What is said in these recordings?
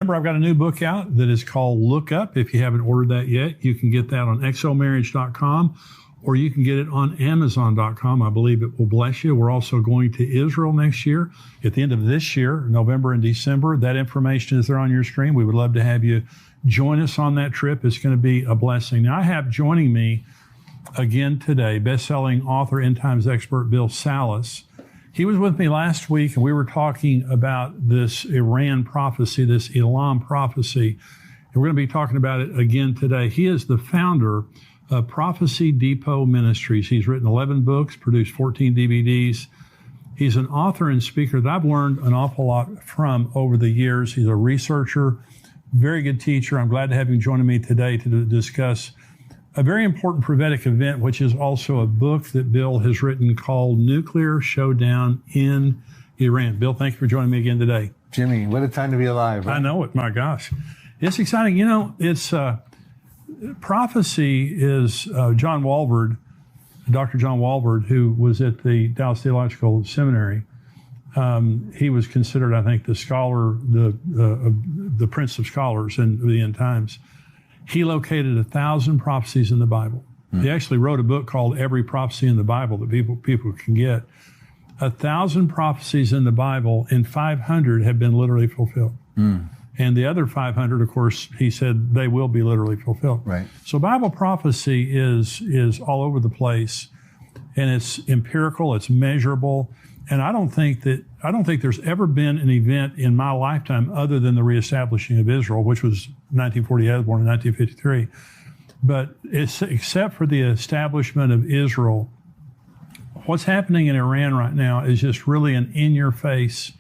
Remember, I've got a new book out that is called Look Up. If you haven't ordered that yet, you can get that on exomarriage.com or you can get it on amazon.com. I believe it will bless you. We're also going to Israel next year at the end of this year, November and December. That information is there on your screen. We would love to have you join us on that trip. It's going to be a blessing. Now, I have joining me again today, best-selling author, end times expert Bill Salus. He was with me last week, and we were talking about this Iran prophecy, this Elam prophecy, and we're going to be talking about it again today. He is the founder of Prophecy Depot Ministries. He's written 11 books, produced 14 DVDs. He's an author and speaker that I've learned an awful lot from over the years. He's a researcher, very good teacher. I'm glad to have him joining me today to discuss a very important prophetic event, which is also a book that Bill has written called Nuclear Showdown in Iran. Bill, thank you for joining me again today. Jimmy, what a time to be alive. Right? I know it. My gosh. It's exciting. You know, it's prophecy is John Walvoord, Dr. John Walvoord, who was at the Dallas Theological Seminary. He was considered, I think, the scholar, the prince of scholars in the end times. He located 1,000 prophecies in the Bible. He actually wrote a book called Every Prophecy in the Bible that people can get. 1,000 prophecies in the Bible, and 500 have been literally fulfilled. And the other 500, of course, he said they will be literally fulfilled. Right. So Bible prophecy is all over the place, and it's empirical, it's measurable, and I don't think there's ever been an event in my lifetime other than the reestablishing of Israel, which was 1948. I was born in 1953. But except for the establishment of Israel, what's happening in Iran right now is just really an in-your-face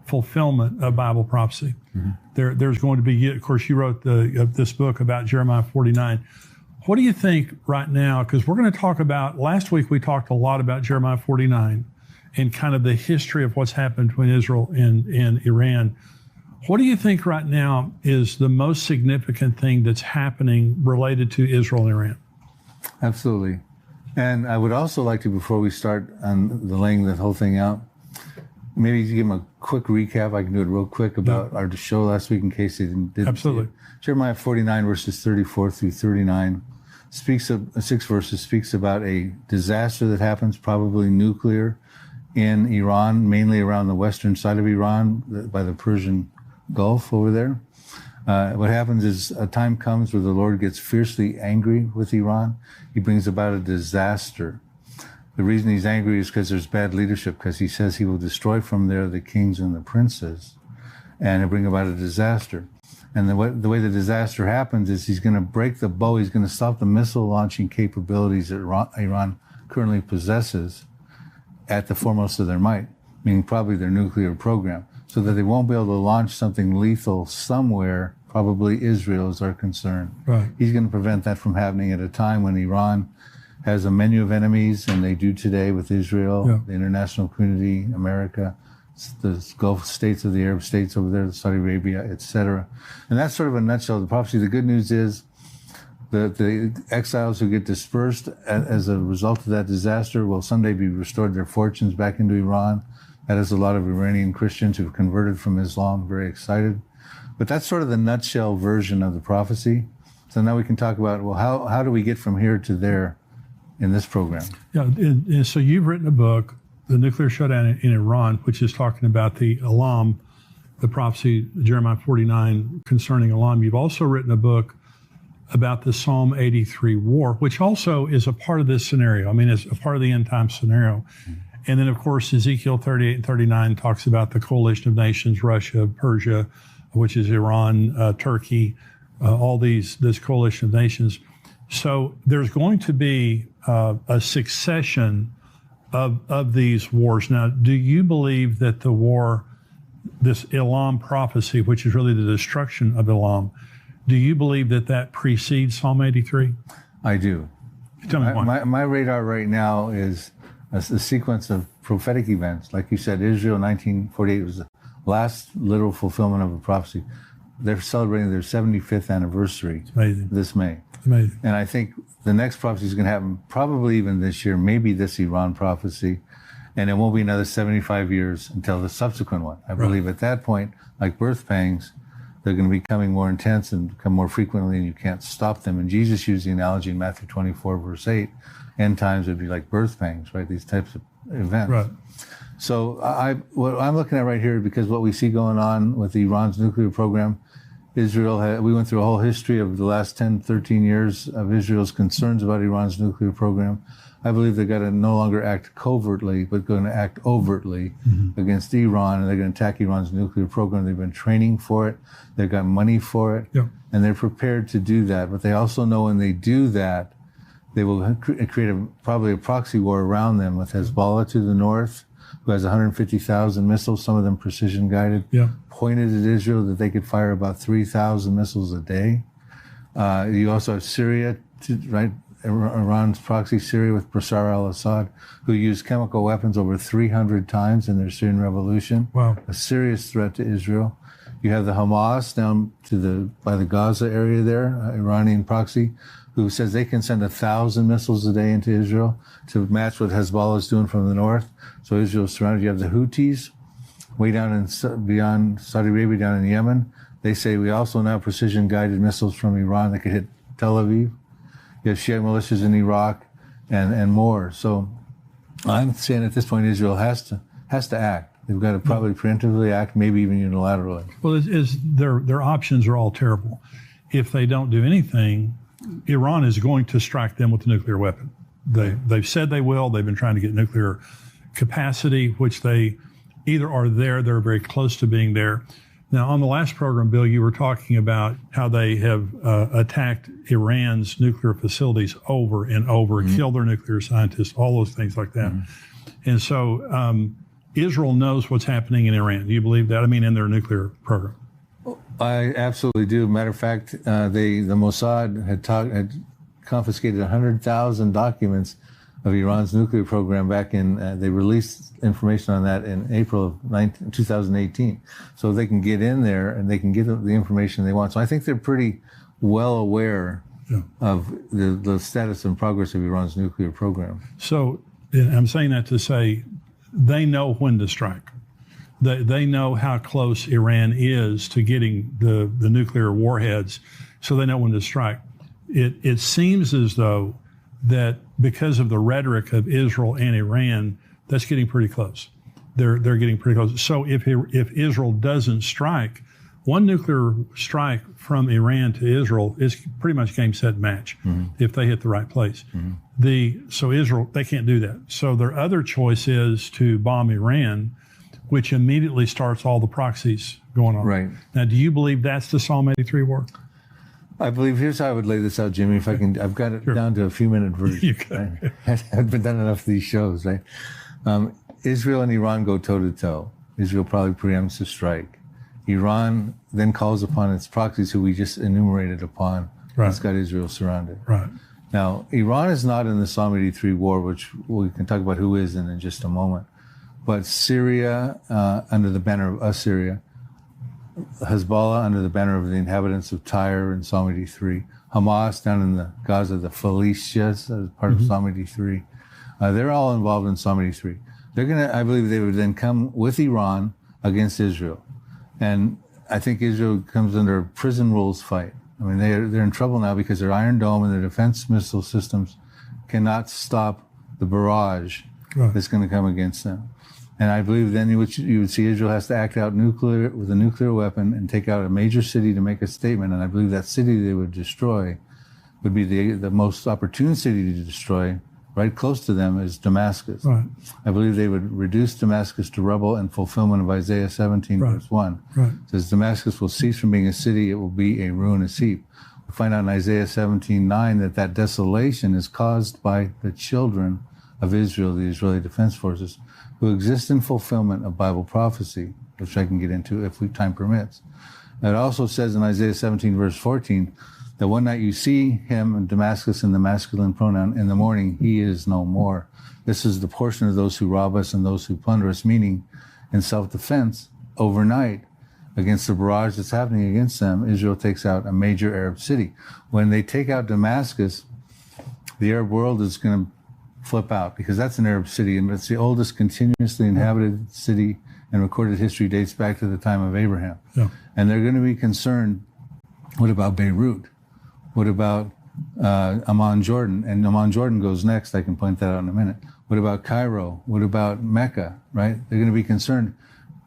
fulfillment of Bible prophecy. There's going to be, of course, you wrote this book about Jeremiah 49. What do you think right now? Because we're going to talk about, last week we talked a lot about Jeremiah 49 and kind of the history of what's happened between Israel and Iran. What do you think right now is the most significant thing that's happening related to Israel and Iran? Absolutely. And I would also like to, before we start on the laying that whole thing out, maybe give them a quick recap. I can do it real quick about our show last week in case they didn't. Absolutely. Jeremiah 49 verses 34 through 39 speaks of 6 verses speaks about a disaster that happens, probably nuclear, in Iran, mainly around the western side of Iran, by the Persian Gulf over there. What happens is a time comes where the Lord gets fiercely angry with Iran. He brings about a disaster. The reason he's angry is because there's bad leadership, because he says he will destroy from there the kings and the princes, and it'll bring about a disaster. And the way the disaster happens is he's going to break the bow. He's going to stop the missile launching capabilities that Iran currently possesses at the foremost of their might, meaning probably their nuclear program, so that they won't be able to launch something lethal somewhere, probably Israel is our concern. Right. He's going to prevent that from happening at a time when Iran has a menu of enemies, and they do today with Israel, the international community, America, the Gulf states of the Arab states over there, Saudi Arabia, etc. And that's sort of a nutshell of the prophecy. The good news is the exiles who get dispersed as a result of that disaster will someday be restored their fortunes back into Iran. That is a lot of Iranian Christians who've converted from Islam, very excited. But that's sort of the nutshell version of the prophecy. So now we can talk about, well, how do we get from here to there in this program? Yeah, and so you've written a book, The Nuclear Showdown in Iran, which is talking about the Elam, the prophecy, Jeremiah 49, concerning Elam. You've also written a book about the Psalm 83 war, which also is a part of this scenario. I mean, it's a part of the end time scenario. And then, of course, Ezekiel 38 and 39 talks about the coalition of nations, Russia, Persia, which is Iran, Turkey, all this coalition of nations. So there's going to be a succession of these wars. Now, do you believe that the war, this Elam prophecy, which is really the destruction of Elam, do you believe that precedes Psalm 83? I do. Tell me why. My radar right now is a sequence of prophetic events. Like you said, Israel 1948 was the last literal fulfillment of a prophecy. They're celebrating their 75th anniversary this May. Amazing. And I think the next prophecy is going to happen probably even this year, maybe this Iran prophecy, and it won't be another 75 years until the subsequent one. I believe at that point, like birth pangs, they're going to be becoming more intense and become more frequently, and you can't stop them. And Jesus used the analogy in Matthew 24, verse 8, end times would be like birth pangs, right? These types of events. Right. So what I'm looking at right here, because what we see going on with Iran's nuclear program, we went through a whole history of the last 10, 13 years of Israel's concerns about Iran's nuclear program. I believe they've got to no longer act covertly, but going to act overtly against Iran, and they're going to attack Iran's nuclear program. They've been training for it. They've got money for it, and they're prepared to do that. But they also know when they do that, they will create probably a proxy war around them with Hezbollah to the north, who has 150,000 missiles, some of them precision guided, pointed at Israel that they could fire about 3,000 missiles a day. You also have Syria, right? Iran's proxy Syria with Bashar al-Assad, who used chemical weapons over 300 times in their Syrian revolution. Wow. A serious threat to Israel. You have the Hamas down by the Gaza area there, Iranian proxy, who says they can send 1,000 missiles a day into Israel to match what Hezbollah is doing from the north. So Israel is surrounded. You have the Houthis way down beyond Saudi Arabia, down in Yemen. They say we also now have precision-guided missiles from Iran that could hit Tel Aviv. You have Shia militias in Iraq and more. So I'm saying at this point Israel has to act. They've got to probably preemptively act, maybe even unilaterally. Well, their options are all terrible. If they don't do anything, Iran is going to strike them with a nuclear weapon. They've said they will. They've been trying to get nuclear capacity, which they either are there, they're very close to being there. Now, on the last program, Bill, you were talking about how they have attacked Iran's nuclear facilities over and over, killed their nuclear scientists, all those things like that. And so Israel knows what's happening in Iran. Do you believe that? I mean, in their nuclear program. I absolutely do. Matter of fact, the Mossad had confiscated 100,000 documents of Iran's nuclear program back in, they released information on that in April of 2018. So they can get in there and they can get the information they want. So I think they're pretty well aware of the status and progress of Iran's nuclear program. So I'm saying that to say they know when to strike. They know how close Iran is to getting the nuclear warheads, so they know when to strike. It seems as though that because of the rhetoric of Israel and Iran, that's getting pretty close. They're getting pretty close. So if Israel doesn't strike, one nuclear strike from Iran to Israel is pretty much game, set, match if they hit the right place. So Israel, they can't do that. So their other choice is to bomb Iran, which immediately starts all the proxies going on. Right. Now, do you believe that's the Psalm 83 war? I believe, here's how I would lay this out, Jimmy, if I can. I've got it down to a few-minute version. Right? I've been done enough of these shows, right? Israel and Iran go toe-to-toe. Israel probably preempts the strike. Iran then calls upon its proxies, who we just enumerated upon. Right. It's got Israel surrounded. Right. Now, Iran is not in the Psalm 83 war, which we can talk about who is in just a moment. But Syria, under the banner of Assyria, Hezbollah under the banner of the inhabitants of Tyre in Psalm 83, Hamas down in the Gaza, the Philistines, as part of Psalm 83. They're all involved in Psalm 83. They're going to, I believe they would then come with Iran against Israel. And I think Israel comes under a prison rules fight. I mean, they're in trouble now because their Iron Dome and their defense missile systems cannot stop the barrage that's going to come against them. And I believe then you would see Israel has to act out with a nuclear weapon and take out a major city to make a statement. And I believe that city they would destroy would be the most opportune city to destroy. Right close to them is Damascus. Right. I believe they would reduce Damascus to rubble in fulfillment of Isaiah 17, verse 1. Right. It says, Damascus will cease from being a city, it will be a ruinous heap. We find out in Isaiah 17:9 that desolation is caused by the children of Israel, the Israeli Defense Forces, who exist in fulfillment of Bible prophecy, which I can get into if time permits. It also says in Isaiah 17, verse 14, that one night you see him in Damascus in the masculine pronoun, in the morning he is no more. This is the portion of those who rob us and those who plunder us, meaning in self-defense, overnight, against the barrage that's happening against them, Israel takes out a major Arab city. When they take out Damascus, the Arab world is going to flip out, because that's an Arab city, and it's the oldest continuously inhabited city and recorded history dates back to the time of Abraham. Yeah. And they're going to be concerned, what about Beirut? What about Amman, Jordan? And Amman, Jordan goes next. I can point that out in a minute. What about Cairo? What about Mecca, right? They're going to be concerned.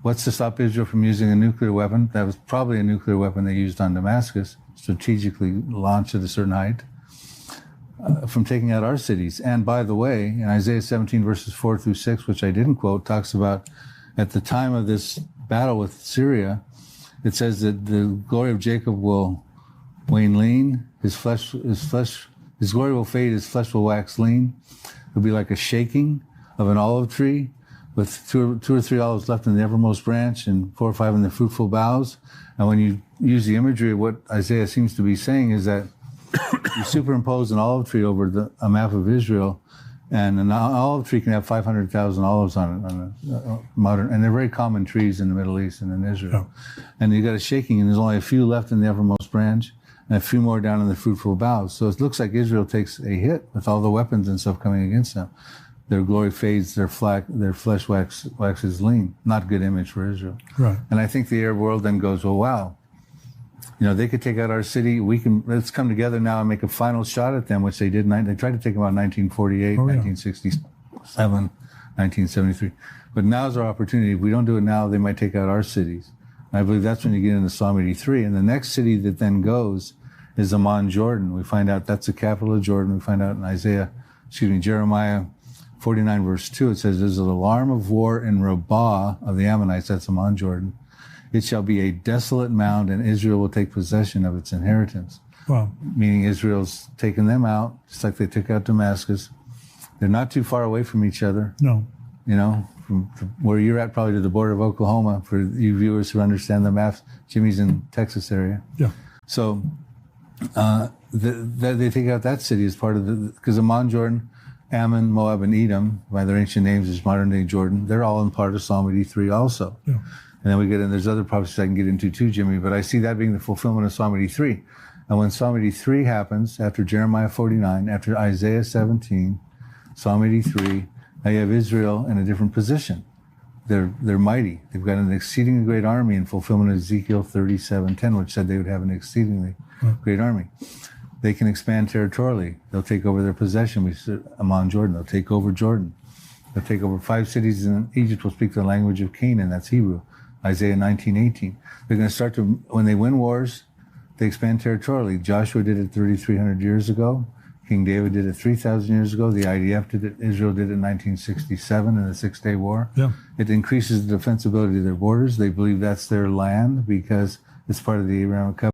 What's to stop Israel from using a nuclear weapon? That was probably a nuclear weapon they used on Damascus, strategically launched at a certain height, from taking out our cities. And by the way, in Isaiah 17, verses 4 through 6, which I didn't quote, talks about at the time of this battle with Syria, it says that the glory of Jacob will wane lean, his glory will fade, his flesh will wax lean. It'll be like a shaking of an olive tree with two or three olives left in the uppermost branch and 4 or 5 in the fruitful boughs. And when you use the imagery of what Isaiah seems to be saying is that you superimpose an olive tree over a map of Israel, and an olive tree can have 500,000 olives on it, on a modern, and they're very common trees in the Middle East and in Israel. Yeah. And you got a shaking, and there's only a few left in the uppermost branch, and a few more down in the fruitful boughs. So it looks like Israel takes a hit with all the weapons and stuff coming against them. Their glory fades, their flesh waxes lean. Not good image for Israel. Right. And I think the Arab world then goes, well, wow, they could take out our city. Let's come together now and make a final shot at them, which they did. They tried to take them out in 1948, 1967, 1973. But now's our opportunity. If we don't do it now, they might take out our cities. And I believe that's when you get into Psalm 83. And the next city that then goes is Amman, Jordan. We find out that's the capital of Jordan. We find out in Jeremiah 49, verse 2, it says, there's an alarm of war in Rabbah of the Ammonites, that's Amman, Jordan. It shall be a desolate mound, and Israel will take possession of its inheritance. Wow. Meaning Israel's taken them out, just like they took out Damascus. They're not too far away from each other. No. From where you're at, probably to the border of Oklahoma, for you viewers who understand the maps. Jimmy's in Texas area. Yeah. So they take out that city as part of because Amman, Jordan, Ammon, Moab, and Edom, by their ancient names, is modern-day Jordan. They're all in part of Psalm 83 also. Yeah. And then we get in, there's other prophecies I can get into too, Jimmy, but I see that being the fulfillment of Psalm 83. And when Psalm 83 happens, after Jeremiah 49, after Isaiah 17, Psalm 83, now you have Israel in a different position. They're mighty. They've got an exceedingly great army in fulfillment of Ezekiel 37:10, which said they would have an exceedingly great army. They can expand territorially. They'll take over their possession. We said Amman, Jordan. They'll take over Jordan. They'll take over 5 cities in Egypt. Will speak the language of Canaan. That's Hebrew. Isaiah 19:18. They're going to start to, when they win wars, they expand territorially. Joshua did it 3,300 years ago. King David did it 3,000 years ago. The IDF did it. Israel did it in 1967 in the Six-Day War. Yeah. It increases the defensibility of their borders. They believe that's their land because it's part of the Abrahamic covenant.